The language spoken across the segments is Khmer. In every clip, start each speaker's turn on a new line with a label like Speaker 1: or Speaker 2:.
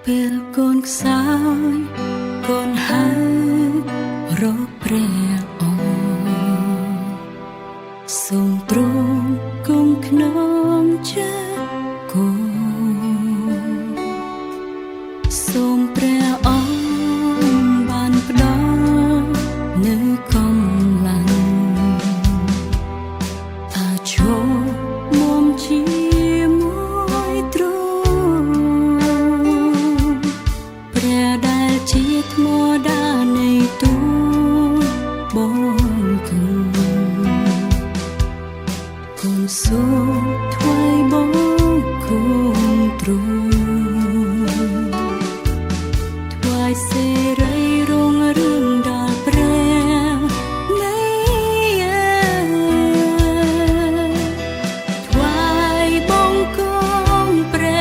Speaker 1: ពេលកូនខ្សោយកូនហើយរកព្រះអង្គសូមទ្រង់គង់ក្នុងចិត្តគូសូមព្រះអង្គបានផ្ដល់នូវកម្លាំងអាចឈរមុំជាមួយទ្រង់ព្រះដែលជាថ្មដានៃទូលបងគូកូនសូមថ្វាយបងគូទ្រង់ថ្វាយសេរីរុងរឿងដល់ព្រះនៃថ្វាយបង្គំព្រះ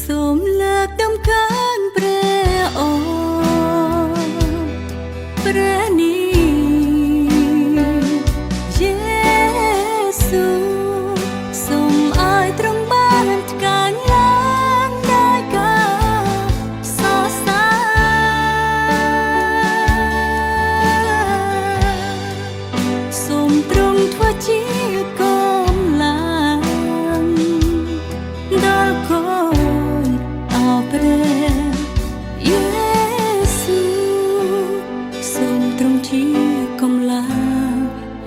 Speaker 1: សូមលើកដំកើងព្រះអង្គព្រះនេះយេស៊ូសូមឲ្យទ្រង់បានថ្កាញឡើងដោយការសរសើរសូមទ្រង់ធ្វើជាកម្លាំងដល់កូនអោព្រះយេស៊ូសូមទ្រង់ជាកម្លាំង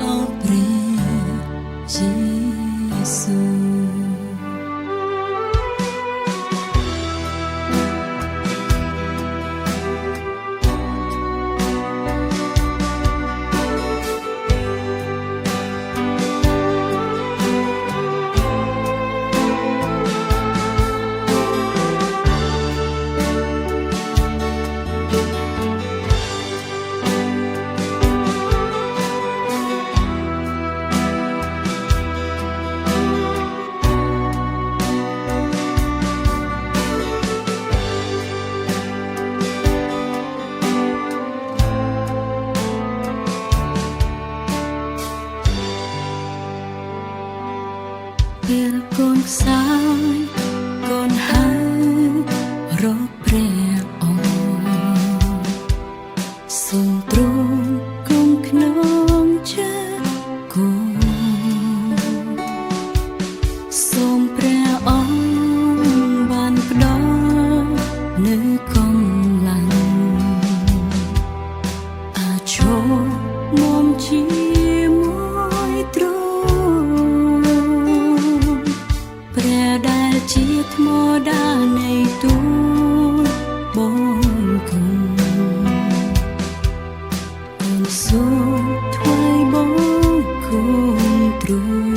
Speaker 1: អោព្រះយេស៊ូពេលកូនខ្សោយកូនហើយរកព្រះអង្គសូមទ្រង់គង់ក្នុងចិត្តគូសូមព្រះអង្គបានផ្ដល់នូវកម្លាំងអាចឈរមុំជាមួយទ្រង់ព្រះដែលជាថ្មដានៃទូលបងគូកូនសូមថ្វាយបង្គំទ្រង់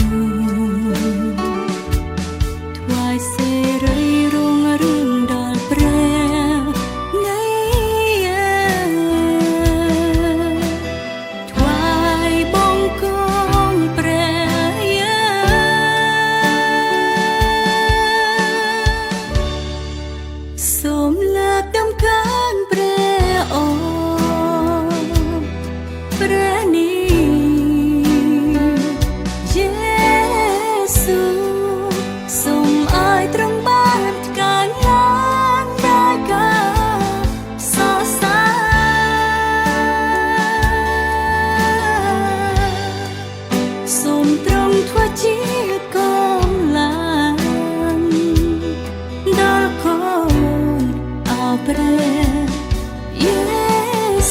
Speaker 1: ថ្វាយសេរីរុងរឿងដល់ព្រះនៃថ្វាយបង្គំព្រះសូមលើកដំកើងព្រះអង្គព្រះនេះយេស៊ូសូមឲ្យទ្រង់បានថ្កាញឡើងដោយការសរសើរសូមទ្រង់ធ្វើជាកម្លាំងដល់កូនអោព្រះយេ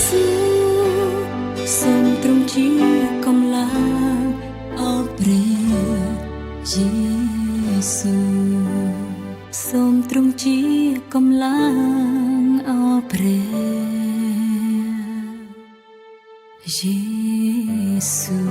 Speaker 1: ស៊ូសូមទ្រង់ជាកម្លាំងអោព្រះយេស៊ូសូមទ្រង់ជាកម្លាំងអោព្រះយេស៊ូ